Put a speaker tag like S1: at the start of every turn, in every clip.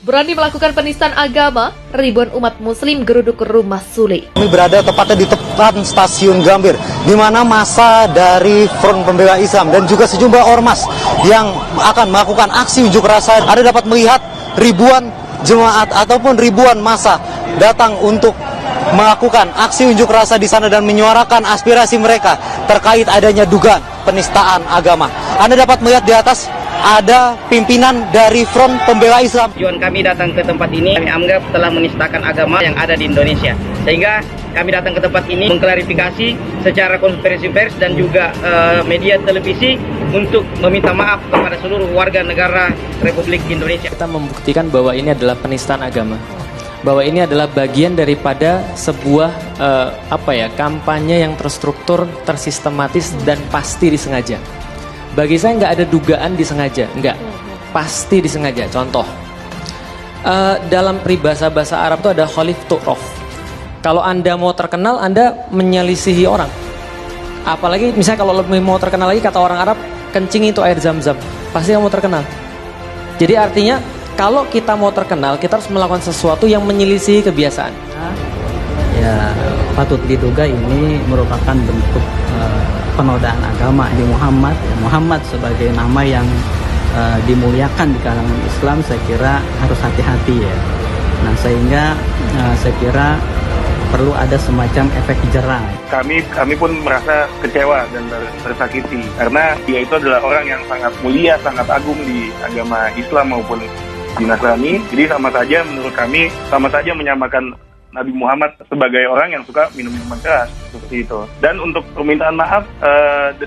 S1: Berani melakukan penistaan agama, ribuan umat muslim geruduk ke rumah Sule.
S2: Kami berada tepatnya di depan stasiun Gambir, di mana massa dari Front Pembela Islam dan juga sejumlah ormas yang akan melakukan aksi unjuk rasa. Anda dapat melihat ribuan jemaat ataupun ribuan massa datang untuk melakukan aksi unjuk rasa di sana dan menyuarakan aspirasi mereka terkait adanya dugaan penistaan agama. Anda dapat melihat di atas ada pimpinan dari Front Pembela Islam.
S3: Tujuan kami datang ke tempat ini, kami anggap telah menistakan agama yang ada di Indonesia. Sehingga kami datang ke tempat ini mengklarifikasi secara konferensi pers dan juga media televisi untuk meminta maaf kepada seluruh warga negara Republik Indonesia.
S4: Kita membuktikan bahwa ini adalah penistaan agama, bahwa ini adalah bagian daripada sebuah kampanye yang terstruktur, tersistematis dan pasti disengaja. Bagi saya nggak ada dugaan disengaja, nggak, pasti disengaja. Contoh, dalam peribahasa bahasa Arab itu ada khalif tu'raf. Kalau Anda mau terkenal, Anda menyelisihi orang. Apalagi misalnya kalau lebih mau terkenal lagi, kata orang Arab, kencing itu air zam-zam, pasti kamu terkenal. Jadi artinya kalau kita mau terkenal, kita harus melakukan sesuatu yang menyelisihi kebiasaan.
S5: Ya, patut diduga ini merupakan bentuk penodaan agama di Muhammad. Muhammad sebagai nama yang dimuliakan di kalangan Islam, saya kira harus hati-hati ya. Nah, sehingga saya kira perlu ada semacam efek jerah.
S6: Kami pun merasa kecewa dan tersakiti karena dia itu adalah orang yang sangat mulia, sangat agung di agama Islam maupun di Nasrani. Jadi sama saja menurut kami, sama saja menyamakan Nabi Muhammad sebagai orang yang suka minum minuman keras, seperti itu. Dan untuk permintaan maaf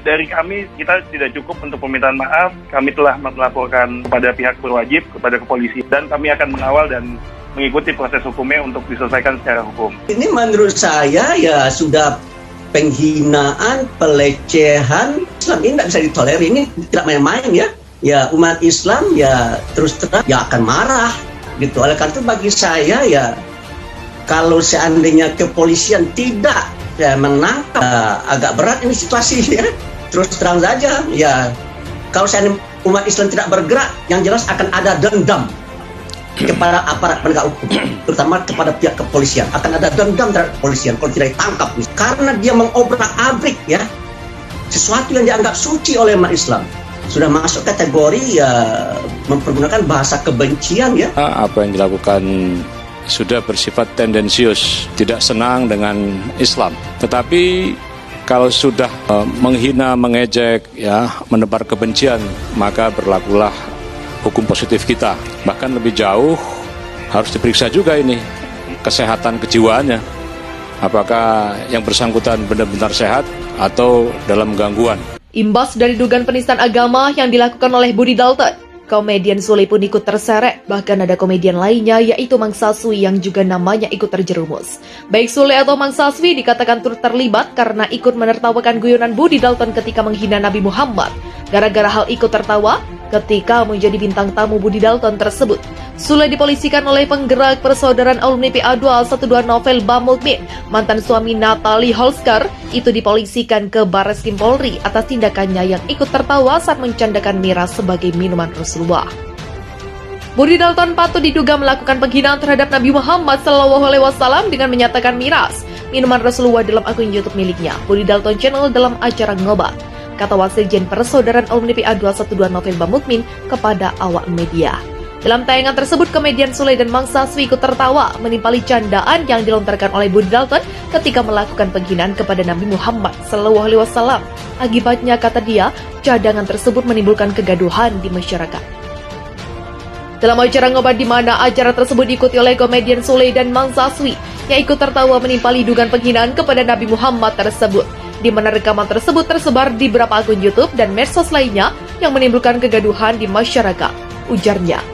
S6: dari kami, kita tidak cukup untuk permintaan maaf. Kami telah melaporkan kepada pihak berwajib, kepada kepolisian, dan kami akan mengawal dan mengikuti proses hukumnya untuk diselesaikan secara hukum.
S7: Ini menurut saya ya sudah penghinaan, pelecehan. Islam ini tidak bisa ditolerir, ini tidak main-main ya. Ya umat Islam ya terus terang ya akan marah gitu. Oleh karena itu bagi saya ya, kalau seandainya kepolisian tidak menangkap, agak berat ini situasi ya. Terus terang saja ya, kalau seandainya umat Islam tidak bergerak, yang jelas akan ada dendam kepada aparat penegak hukum, terutama kepada pihak kepolisian. Akan ada dendam terhadap kepolisian kalau tidak ditangkap, karena dia mengobrak-abrik ya sesuatu yang dianggap suci oleh umat Islam. Sudah masuk kategori ya mempergunakan bahasa kebencian ya.
S8: Apa yang dilakukan sudah bersifat tendensius, tidak senang dengan Islam. Tetapi kalau sudah menghina, mengejek, ya, menebar kebencian, maka berlakulah hukum positif kita. Bahkan lebih jauh harus diperiksa juga ini kesehatan kejiwaannya. Apakah yang bersangkutan benar-benar sehat atau dalam gangguan.
S1: Imbas dari dugaan penistaan agama yang dilakukan oleh Budi Dalton, komedian Sule pun ikut terseret. Bahkan ada komedian lainnya yaitu Mang Saswi yang juga namanya ikut terjerumus. Baik Sule atau Mang Saswi dikatakan turut terlibat karena ikut menertawakan guyonan Budi Dalton ketika menghina Nabi Muhammad. Gara-gara hal ikut tertawa ketika menjadi bintang tamu Budi Dalton tersebut, Sule dipolisikan oleh penggerak Persaudaraan Alumni PA212 Novel Bamukmin. Mantan suami Natalie Holskar itu dipolisikan ke Barreskrim Polri atas tindakannya yang ikut tertawa saat mencandakan miras sebagai minuman Rasulullah. Budi Dalton patut diduga melakukan penghinaan terhadap Nabi Muhammad SAW dengan menyatakan miras minuman Rasulullah dalam akun YouTube miliknya, Budi Dalton Channel, dalam acara Ngobat, kata Wasekjen Persaudaraan Alumni PA212 Novel Bamukmin kepada awak media. Dalam tayangan tersebut, komedian Sule dan Mang Saswi ikut tertawa menimpali candaan yang dilontarkan oleh Budi Dalton ketika melakukan penghinaan kepada Nabi Muhammad SAW. Akibatnya, kata dia, cadangan tersebut menimbulkan kegaduhan di masyarakat. Dalam acara Ngobat di mana acara tersebut diikuti oleh komedian Sule dan Mang Saswi yang ikut tertawa menimpali dugaan penghinaan kepada Nabi Muhammad tersebut, di mana rekaman tersebut tersebar di beberapa akun YouTube dan medsos lainnya yang menimbulkan kegaduhan di masyarakat, ujarnya.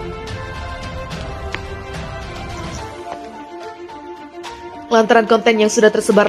S1: Lantaran konten yang sudah tersebar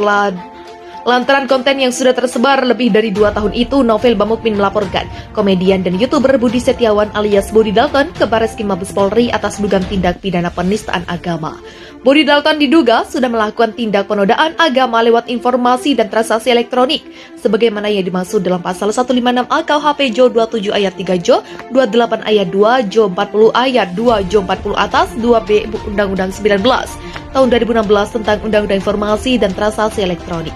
S1: Lantaran konten yang sudah tersebar lebih dari 2 tahun itu, Novel Bamukmin melaporkan komedian dan YouTuber Budi Setiawan alias Budi Dalton ke Barreskrim Mabes Polri atas dugaan tindak pidana penistaan agama. Budi Dalton diduga sudah melakukan tindak penodaan agama lewat informasi dan transaksi elektronik, sebagaimana yang dimaksud dalam pasal 156A KUHP Jo 27 ayat 3 Jo, 28 ayat 2 Jo 40 ayat 2 Jo 40 atas 2B Undang-Undang 19 tahun 2016 tentang Undang-Undang Informasi dan Transaksi Elektronik.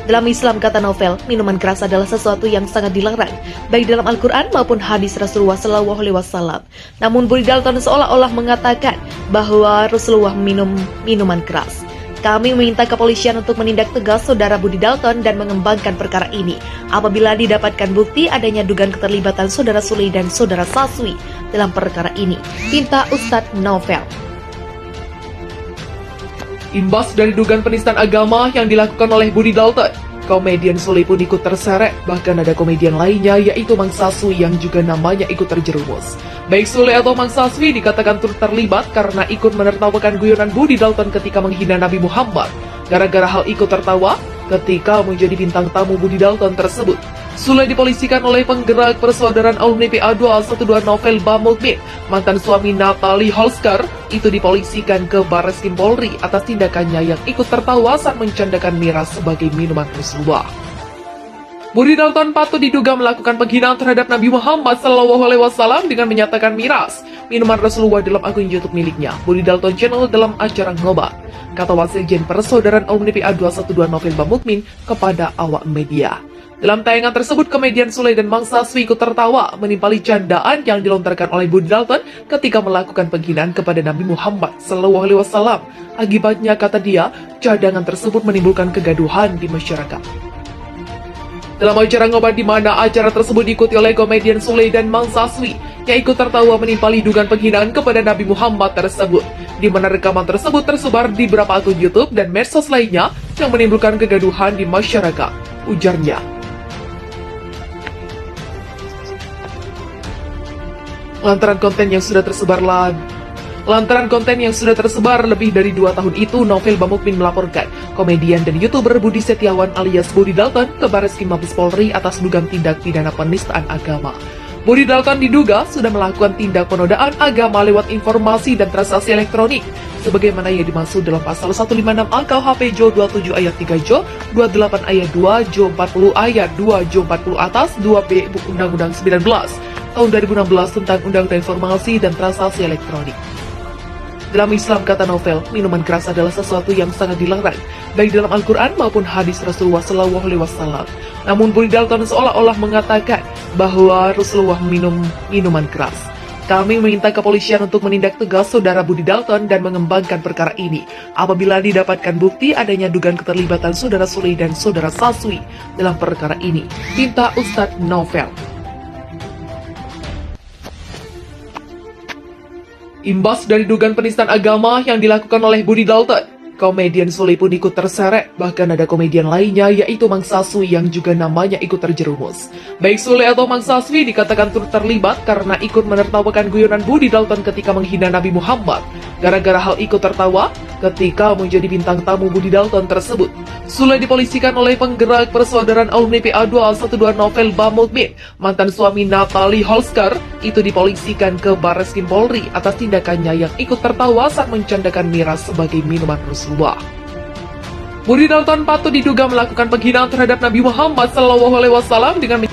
S1: Dalam Islam, kata Novel, minuman keras adalah sesuatu yang sangat dilarang, baik dalam Al-Quran maupun hadis Rasulullah SAW. Namun Budi Dalton seolah-olah mengatakan bahwa Rasulullah minum minuman keras. Kami meminta kepolisian untuk menindak tegas saudara Budi Dalton dan mengembangkan perkara ini. Apabila didapatkan bukti adanya dugaan keterlibatan saudara Sule dan saudara Saswi dalam perkara ini, pinta Ustadz Novel.
S9: Imbas dari dugaan penistaan agama yang dilakukan oleh Budi Dalton, komedian Sule pun ikut terseret. Bahkan ada komedian lainnya yaitu Mang Saswi yang juga namanya ikut terjerumus. Baik Sule atau Mang Saswi dikatakan turut terlibat karena ikut menertawakan guyonan Budi Dalton ketika menghina Nabi Muhammad. Gara-gara hal ikut tertawa ketika menjadi bintang tamu Budi Dalton tersebut, Sule dipolisikan oleh penggerak Persaudaraan Alumni PA212 Novel Bamukmin. Mantan suami Natalie Holsker itu dipolisikan ke Barreskrim Polri atas tindakannya yang ikut tertawa saat mencandakan miras sebagai minuman Rasulullah. Budi Dalton patut diduga melakukan penghinaan terhadap Nabi Muhammad SAW dengan menyatakan miras minuman Rasulullah dalam akun YouTube miliknya, Budi Dalton Channel, dalam acara Ngobat, kata Wasekjen Persaudaraan Alumni PA212 Novel Bamukmin kepada awak media. Dalam tayangan tersebut, komedian Sule dan Mang Saswi ikut tertawa menimpali candaan yang dilontarkan oleh Budi Dalton ketika melakukan penghinaan kepada Nabi Muhammad SAW. Akibatnya, kata dia, cadangan tersebut menimbulkan kegaduhan di masyarakat. Dalam acara Ngobat di mana acara tersebut diikuti oleh komedian Sule dan Mang Saswi yang ikut tertawa menimpali dugaan penghinaan kepada Nabi Muhammad tersebut, di mana rekaman tersebut tersebar di beberapa akun YouTube dan medsos lainnya yang menimbulkan kegaduhan di masyarakat, ujarnya. Lantaran konten yang sudah tersebar lebih dari 2 tahun itu, Novel Bamukmin melaporkan komedian dan YouTuber Budi Setiawan alias Budi Dalton ke Barreskrim Mabes Polri atas dugaan tindak pidana penistaan agama. Budi Dalton diduga sudah melakukan tindak penodaan agama lewat informasi dan transaksi elektronik, sebagaimana yang dimaksud dalam pasal 156A KUHP Jo 27 ayat 3 Jo, 28 ayat 2 Jo 40 ayat 2 Jo 40 atas 2B Undang-Undang 19 tahun 2016 tentang Undang-Undang Informasi dan Transaksi Elektronik. Dalam Islam, kata Novel, minuman keras adalah sesuatu yang sangat dilarang, baik dalam Al-Quran maupun hadis Rasulullah SAW. Namun Budi Dalton seolah-olah mengatakan bahwa Rasulullah minum minuman keras. Kami meminta kepolisian untuk menindak tegas saudara Budi Dalton dan mengembangkan perkara ini. Apabila didapatkan bukti adanya dugaan keterlibatan saudara Sule dan saudara Saswi dalam perkara ini, pinta Ustadz Novel. Imbas dari dugaan penistaan agama yang dilakukan oleh Budi Dalton, komedian Sule pun ikut terseret. Bahkan ada komedian lainnya yaitu Mang Saswi yang juga namanya ikut terjerumus. Baik Sule atau Mang Saswi dikatakan turut terlibat karena ikut menertawakan guyonan Budi Dalton ketika menghina Nabi Muhammad. Gara-gara hal ikut tertawa ketika menjadi bintang tamu Budi Dalton tersebut, Sule dipolisikan oleh penggerak Persaudaraan Alumni PA212 Novel Bamukmin. Mantan suami Natalie Holsker itu dipolisikan ke Barreskrim Polri atas tindakannya yang ikut tertawa saat mencandakan miras sebagai minuman Rasulullah. Budi Dalton patut diduga melakukan penghinaan terhadap Nabi Muhammad SAW dengan